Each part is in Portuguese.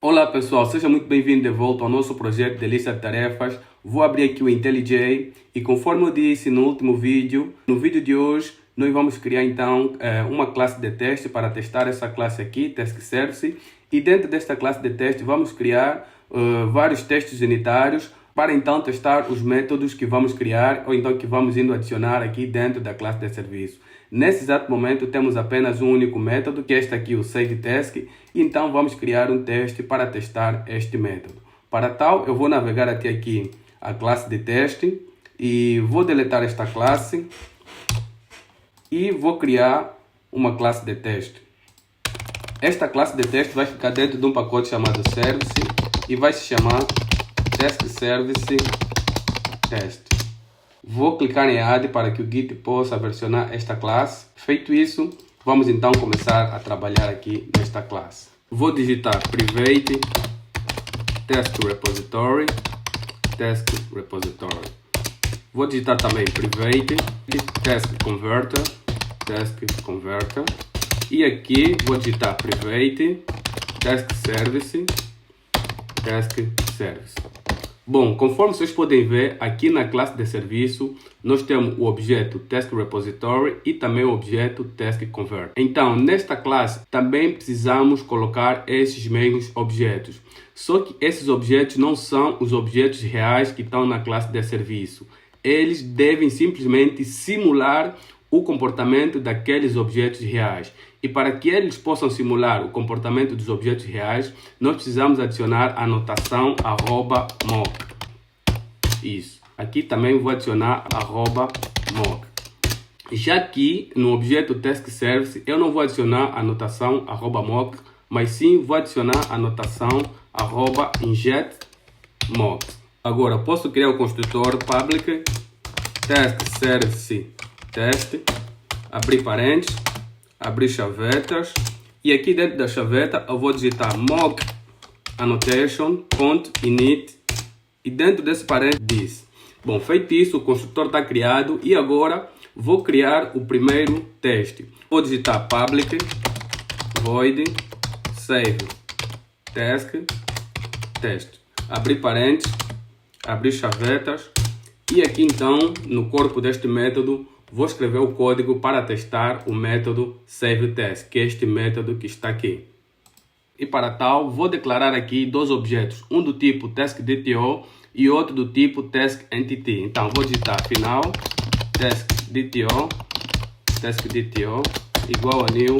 Olá pessoal, seja muito bem-vindo de volta ao nosso projeto de lista de tarefas. Vou abrir aqui o IntelliJ e conforme eu disse no último vídeo, no vídeo de hoje nós vamos criar então uma classe de teste para testar essa classe aqui, Task Service, e dentro desta classe de teste vamos criar vários testes unitários para então testar os métodos que vamos criar ou então que vamos indo adicionar aqui dentro da classe de serviço. Nesse exato momento temos apenas um único método, que é este aqui, o SaveTask, e então vamos criar um teste para testar este método. Para tal, eu vou navegar até aqui a classe de teste e vou deletar esta classe e vou criar uma classe de teste. Esta classe de teste vai ficar dentro de um pacote chamado Service e vai se chamar Task Service Test. Vou clicar em Add para que o Git possa versionar esta classe. Feito isso, vamos então começar a trabalhar aqui nesta classe. Vou digitar private task repository, task repository. Vou digitar também private task converter, task converter. E aqui vou digitar private task service, task service. Bom, conforme vocês podem ver, aqui na classe de serviço, nós temos o objeto Task Repository e também o objeto Task Convert. Então, nesta classe, também precisamos colocar esses mesmos objetos. Só que esses objetos não são os objetos reais que estão na classe de serviço. Eles devem simplesmente simular o comportamento daqueles objetos reais. E para que eles possam simular o comportamento dos objetos reais, nós precisamos adicionar a notação @mock. Isso. Aqui também vou adicionar @mock. Já aqui no objeto Task Service, eu não vou adicionar a notação @mock, mas sim vou adicionar a notação @injectMock. Agora posso criar o construtor public Task Service Test, abrir parênteses, abrir chavetas, e aqui dentro da chaveta eu vou digitar mock annotation.init e dentro desse parênteses diz. Bom, feito isso, o construtor está criado e agora vou criar o primeiro teste. Vou digitar public void save task test, abrir parênteses, abrir chavetas, e aqui então no corpo deste método vou escrever o código para testar o método SaveTask, que é este método que está aqui. E para tal, vou declarar aqui dois objetos, um do tipo TaskDTO e outro do tipo TaskEntity. Então, vou digitar final TaskDTO igual a new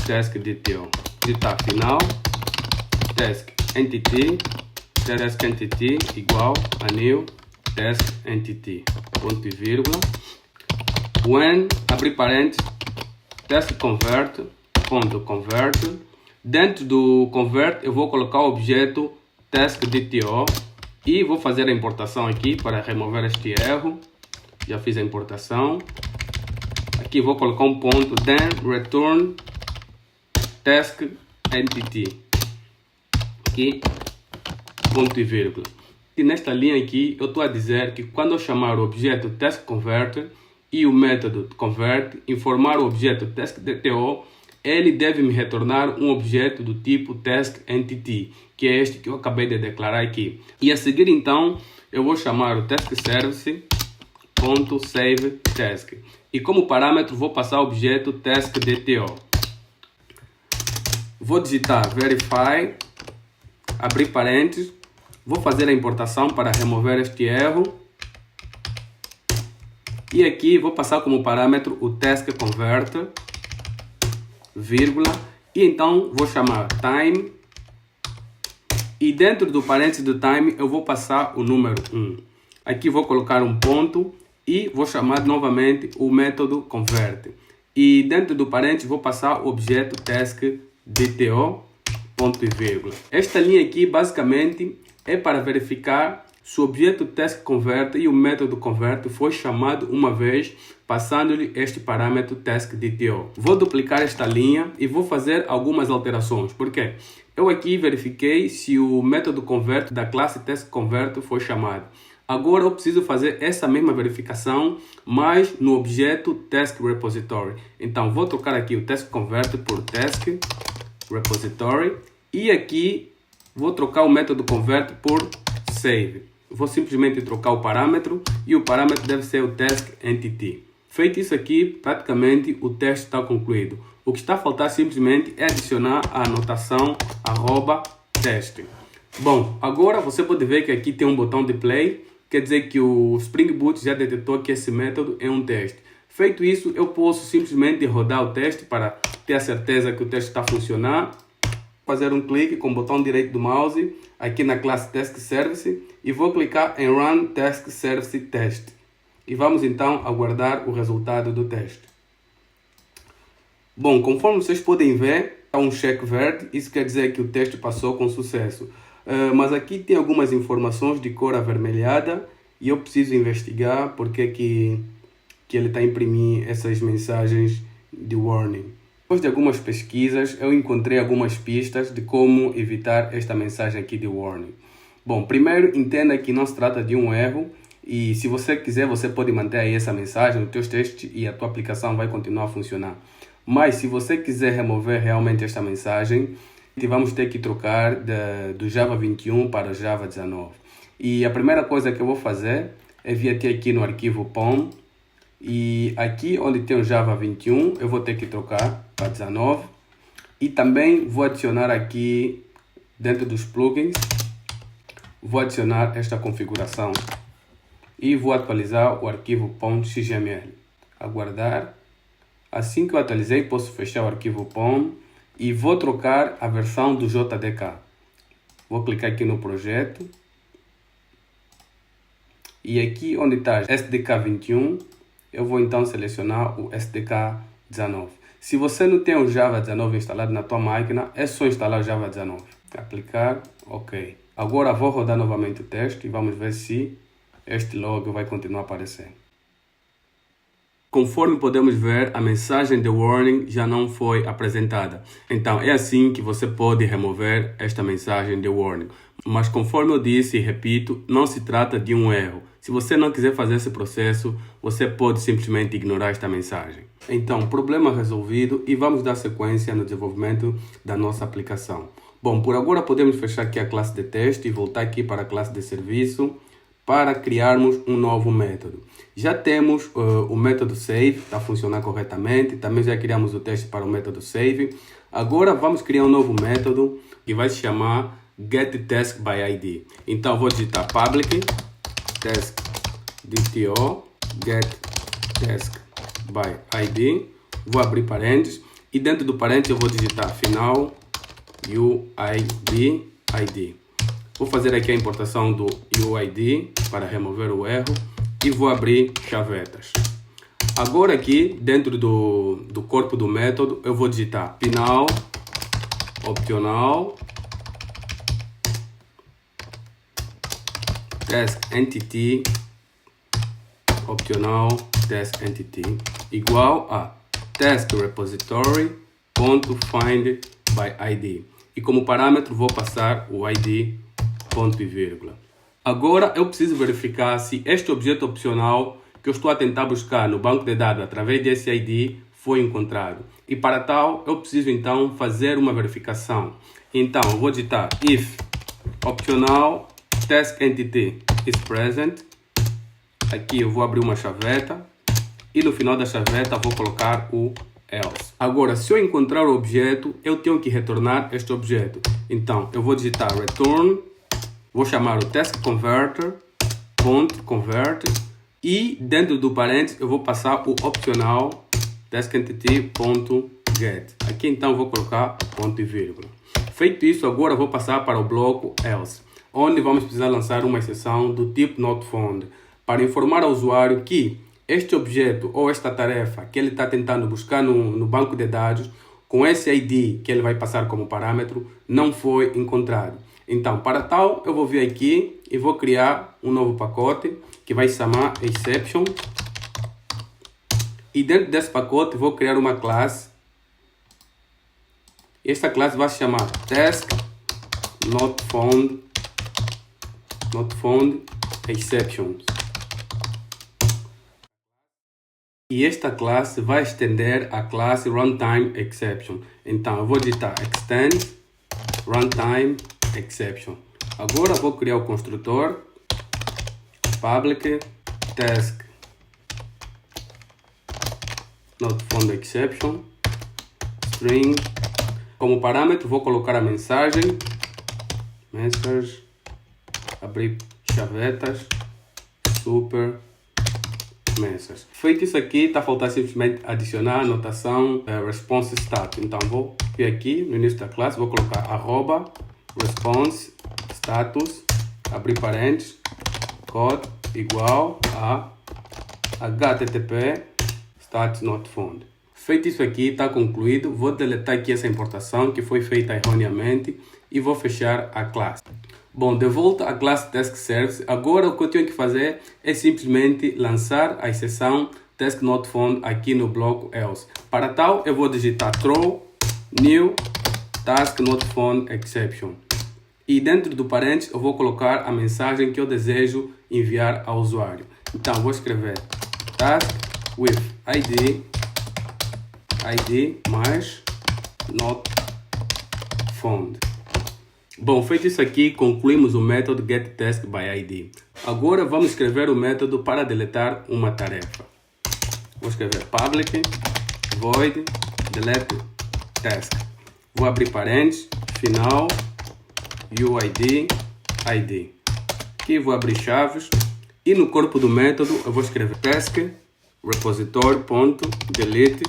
TaskDTO. Digitar final TaskEntity igual a new TaskEntity. Ponto e vírgula. When, abrir parênteses, task convert, ponto convert. Dentro do convert eu vou colocar o objeto taskDTO e vou fazer a importação aqui para remover este erro. Já fiz a importação. Aqui vou colocar um ponto, then return taskEntity. Aqui, ponto e vírgula. E nesta linha aqui eu estou a dizer que quando eu chamar o objeto taskConvert e o método convert, informar o objeto TaskDTO, ele deve me retornar um objeto do tipo TaskEntity, que é este que eu acabei de declarar aqui. E a seguir então, eu vou chamar o TaskService.SaveTask. E como parâmetro vou passar o objeto TaskDTO. Vou digitar verify, abrir parênteses, vou fazer a importação para remover este erro. E aqui vou passar como parâmetro o TaskConvert, vírgula, e então vou chamar time, e dentro do parênteses do time eu vou passar o número 1. Aqui vou colocar um ponto e vou chamar novamente o método convert. E dentro do parênteses vou passar o objeto TaskDTO, ponto e vírgula. Esta linha aqui basicamente é para verificar se o objeto TaskConvert e o método convert foi chamado uma vez, passando-lhe este parâmetro TaskDTO. Vou duplicar esta linha e vou fazer algumas alterações. Por quê? Eu aqui verifiquei se o método convert da classe TaskConvert foi chamado. Agora eu preciso fazer essa mesma verificação, mas no objeto TaskRepository. Então vou trocar aqui o TaskConvert por TaskRepository e aqui vou trocar o método convert por save. Vou simplesmente trocar o parâmetro e o parâmetro deve ser o task entity. Feito isso aqui, praticamente o teste está concluído. O que está a faltar simplesmente é adicionar a anotação @teste. Bom, agora você pode ver que aqui tem um botão de play, quer dizer que o Spring Boot já detectou que esse método é um teste. Feito isso, eu posso simplesmente rodar o teste para ter a certeza que o teste está a funcionar. Fazer um clique com o botão direito do mouse aqui na classe Task Service e vou clicar em Run Task Service Test. E vamos então aguardar o resultado do teste. Bom, conforme vocês podem ver, há um check verde, isso quer dizer que o teste passou com sucesso. Mas aqui tem algumas informações de cor avermelhada e eu preciso investigar porque que ele está a imprimir essas mensagens de warning. Depois de algumas pesquisas, eu encontrei algumas pistas de como evitar esta mensagem aqui de warning. Bom, primeiro entenda que não se trata de um erro e se você quiser, você pode manter aí essa mensagem nos teus testes e a tua aplicação vai continuar a funcionar. Mas se você quiser remover realmente esta mensagem, vamos ter que trocar do Java 21 para o Java 19. E a primeira coisa que eu vou fazer é vir aqui no arquivo POM. E aqui onde tem o Java 21, eu vou ter que trocar para 19. E também vou adicionar aqui, dentro dos plugins, vou adicionar esta configuração. E vou atualizar o arquivo .xml. Aguardar. Assim que eu atualizei, posso fechar o arquivo POM. E vou trocar a versão do JDK. Vou clicar aqui no projeto. E aqui onde está SDK 21, eu vou então selecionar o SDK 19. Se você não tem o Java 19 instalado na tua máquina, é só instalar o Java 19. Aplicar, ok. Agora vou rodar novamente o teste e vamos ver se este logo vai continuar a aparecer. Conforme podemos ver, a mensagem de warning já não foi apresentada. Então é assim que você pode remover esta mensagem de warning. Mas conforme eu disse e repito, não se trata de um erro. Se você não quiser fazer esse processo, você pode simplesmente ignorar esta mensagem. Então, problema resolvido e vamos dar sequência no desenvolvimento da nossa aplicação. Bom, por agora podemos fechar aqui a classe de teste e voltar aqui para a classe de serviço para criarmos um novo método. Já temos o método save, está a funcionar corretamente. Também já criamos o teste para o método save. Agora vamos criar um novo método que vai se chamar getTaskById. Então vou digitar public task.dto getTaskById. Vou abrir parênteses e dentro do parênteses eu vou digitar final UID ID. Vou fazer aqui a importação do UID para remover o erro e vou abrir chavetas. Agora aqui dentro do corpo do método eu vou digitar final optional task entity optional task entity igual a task repository .find by ID e como parâmetro vou passar o ID ponto e vírgula. Agora eu preciso verificar se este objeto opcional que eu estou a tentar buscar no banco de dados através desse ID foi encontrado. E para tal eu preciso então fazer uma verificação. Então eu vou digitar if optional task entity is present. Aqui eu vou abrir uma chaveta e no final da chaveta vou colocar o else. Agora, se eu encontrar o objeto, eu tenho que retornar este objeto. Então, eu vou digitar return, vou chamar o taskConverter.convert e dentro do parênteses eu vou passar o opcional taskEntity.get. Aqui então vou colocar ponto e vírgula. Feito isso, agora vou passar para o bloco else, onde vamos precisar lançar uma exceção do tipo NotFound para informar ao usuário que este objeto ou esta tarefa que ele está tentando buscar no banco de dados, com esse ID que ele vai passar como parâmetro, não foi encontrado. Então, para tal, eu vou vir aqui e vou criar um novo pacote que vai se chamar exception. E dentro desse pacote vou criar uma classe. Esta classe vai se chamar task NotFound exceptions. E esta classe vai estender a classe runtime exception. Então eu vou digitar extend runtime exception. Agora vou criar o construtor public task not found exception string. Como parâmetro vou colocar a mensagem message, abrir chavetas, super message. Feito isso aqui, está a faltar simplesmente adicionar a anotação response status. Então vou vir aqui no início da classe, vou colocar arroba response status, abrir parênteses, code igual a http status not found. Feito isso aqui, está concluído. Vou deletar aqui essa importação que foi feita erroneamente e vou fechar a classe. Bom, de volta à classe Task Service. Agora o que eu tenho que fazer é simplesmente lançar a exceção Task Not Found aqui no bloco else. Para tal, eu vou digitar throw new Task Not Found exception. E dentro do parênteses eu vou colocar a mensagem que eu desejo enviar ao usuário. Então vou escrever task with ID mais not found. Bom, feito isso aqui, concluímos o método getTaskById. Agora vamos escrever o método para deletar uma tarefa. Vou escrever public void delete task. Vou abrir parênteses, final UID ID. Aqui vou abrir chaves e no corpo do método eu vou escrever task repository.delete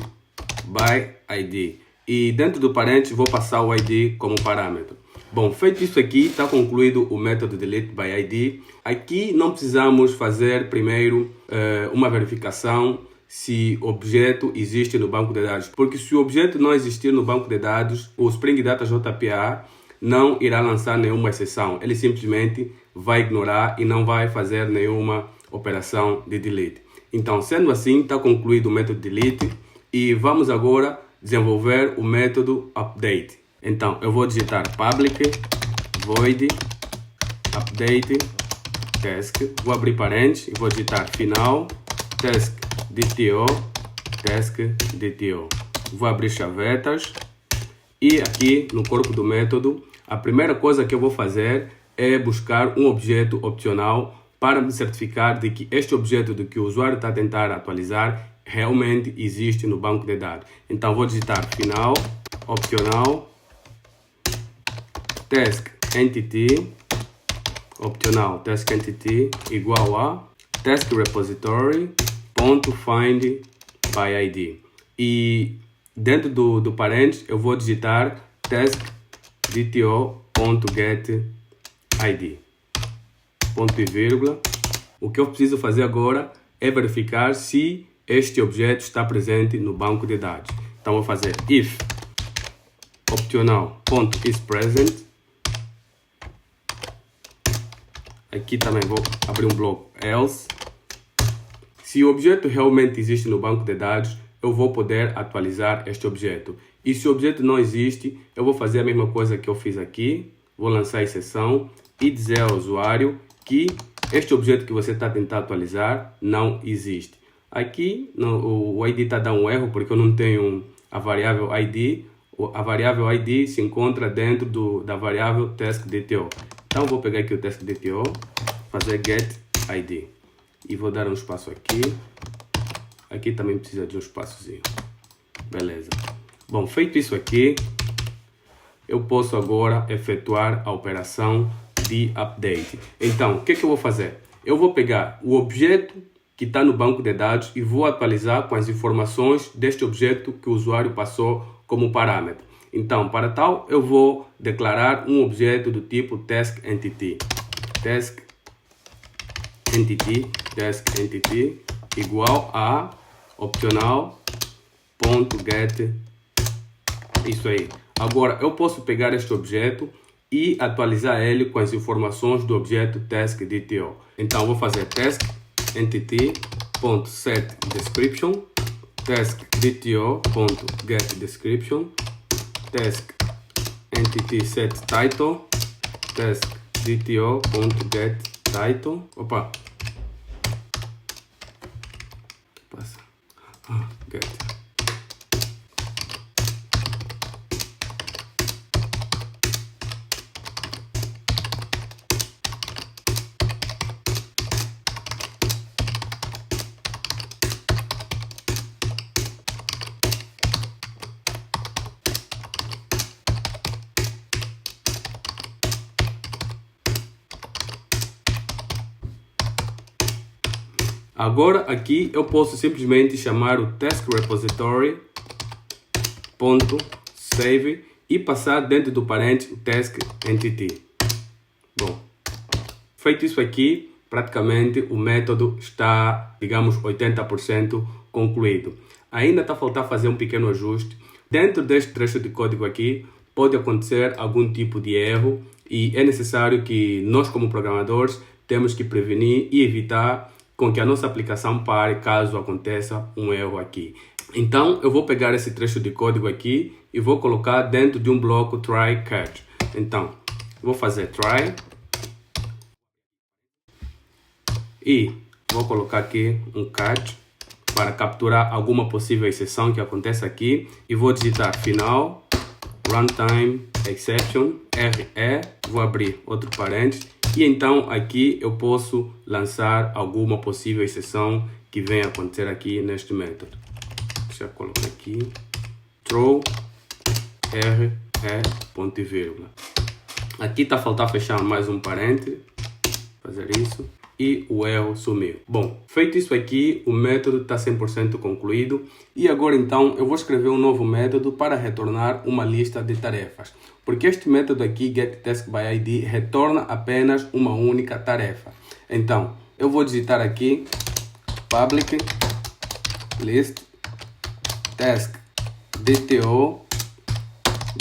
by ID. E dentro do parênteses vou passar o ID como parâmetro. Bom, feito isso aqui, está concluído o método delete by ID. Aqui não precisamos fazer primeiro uma verificação se o objeto existe no banco de dados. Porque se o objeto não existir no banco de dados, o Spring Data JPA não irá lançar nenhuma exceção. Ele simplesmente vai ignorar e não vai fazer nenhuma operação de delete. Então, sendo assim, está concluído o método delete e vamos agora desenvolver o método update. Então, eu vou digitar public void update task. Vou abrir parênteses e vou digitar final task DTO task DTO. Vou abrir chavetas e aqui no corpo do método, a primeira coisa que eu vou fazer é buscar um objeto opcional para me certificar de que este objeto do que o usuário está a tentar atualizar realmente existe no banco de dados. Então vou digitar final opcional task entity opcional task entity igual a task repository ponto find by ID. E dentro do parênteses eu vou digitar task dto ponto get ID ponto e vírgula. O que eu preciso fazer agora é verificar se este objeto está presente no banco de dados. Então vou fazer if optional.isPresent. Aqui também vou abrir um bloco else. Se o objeto realmente existe no banco de dados, eu vou poder atualizar este objeto. E se o objeto não existe, eu vou fazer a mesma coisa que eu fiz aqui. Vou lançar a exceção e dizer ao usuário que este objeto que você está a tentar atualizar não existe. Aqui o ID está dando um erro porque eu não tenho a variável ID. A variável ID se encontra dentro da variável taskDTO. Então vou pegar aqui o taskDTO, fazer getID e vou dar um espaço aqui. Aqui também precisa de um espaçozinho. Beleza. Bom, feito isso aqui, eu posso agora efetuar a operação de update. Então, o que eu vou fazer? Eu vou pegar o objeto que está no banco de dados e vou atualizar com as informações deste objeto que o usuário passou como parâmetro. Então, para tal, eu vou declarar um objeto do tipo taskEntity. taskEntity igual a optional.get. Isso aí. Agora, eu posso pegar este objeto e atualizar ele com as informações do objeto taskDTO. Então, vou fazer taskEntity.setDescription, taskDTO.getDescription, taskEntitySetTitle, taskDTO.getTitle. Opa! Passa. Get. Agora aqui eu posso simplesmente chamar o task repository.save e passar dentro do parente o task entity. Bom, feito isso aqui, praticamente o método está, digamos, 80% concluído. Ainda está a faltar fazer um pequeno ajuste. Dentro deste trecho de código aqui, pode acontecer algum tipo de erro e é necessário que nós, como programadores, temos que prevenir e evitar com que a nossa aplicação pare caso aconteça um erro aqui. Então, eu vou pegar esse trecho de código aqui e vou colocar dentro de um bloco try catch. Então, vou fazer try e vou colocar aqui um catch para capturar alguma possível exceção que aconteça aqui e vou digitar final runtime exception RE, vou abrir outro parênteses e então aqui eu posso lançar alguma possível exceção que venha acontecer aqui neste método. Deixa eu colocar aqui throw RE ponto e vírgula. Aqui está a faltar fechar mais um parêntese, fazer isso. E o erro sumiu. Bom, feito isso aqui, o método está 100% concluído. E agora então eu vou escrever um novo método para retornar uma lista de tarefas. Porque este método aqui, getTaskById, retorna apenas uma única tarefa. Então, eu vou digitar aqui public list task dto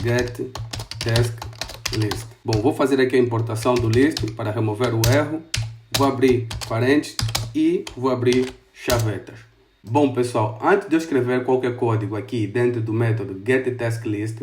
getTaskList. Bom, vou fazer aqui a importação do list para remover o erro. Vou abrir parênteses e vou abrir chavetas. Bom, pessoal, antes de eu escrever qualquer código aqui dentro do método getTaskList,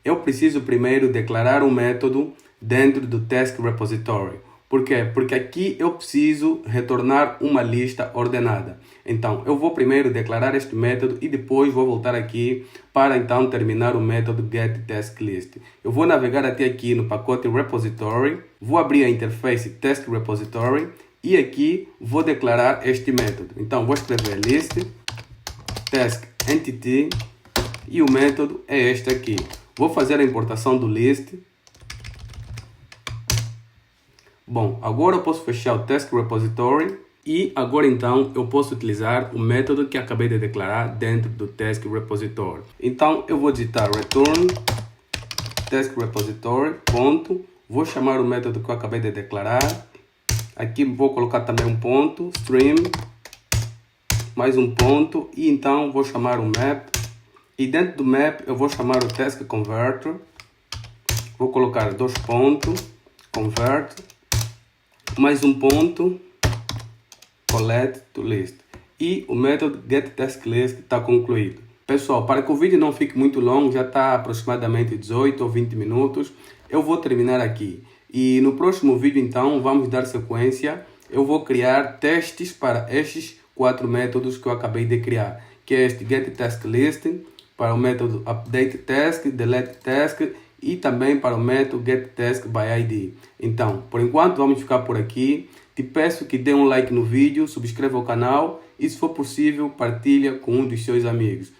eu preciso primeiro declarar um método dentro do task repository. Por quê? Porque aqui eu preciso retornar uma lista ordenada. Então, eu vou primeiro declarar este método e depois vou voltar aqui para então terminar o método getTaskList. Eu vou navegar até aqui no pacote repository, vou abrir a interface task repository e aqui vou declarar este método. Então, vou escrever list task entity e o método é este aqui. Vou fazer a importação do list. Bom, agora eu posso fechar o task repository e agora então eu posso utilizar o método que acabei de declarar dentro do task repository. Então eu vou digitar return task repository ponto, vou chamar o método que eu acabei de declarar. Aqui vou colocar também um ponto, stream, mais um ponto e então vou chamar o map. E dentro do map eu vou chamar o task converter. Vou colocar dois pontos, convert, mais um ponto, collect to list. E o método getTaskList está concluído. Pessoal, para que o vídeo não fique muito longo, já está aproximadamente 18 ou 20 minutos, eu vou terminar aqui. E no próximo vídeo, então, vamos dar sequência. Eu vou criar testes para estes 4 métodos que eu acabei de criar. Que é este getTaskList, para o método updateTask, deleteTask e também para o método getTaskById. Então, por enquanto vamos ficar por aqui. Te peço que dê um like no vídeo, subscreva o canal e, se for possível, partilha com um dos seus amigos.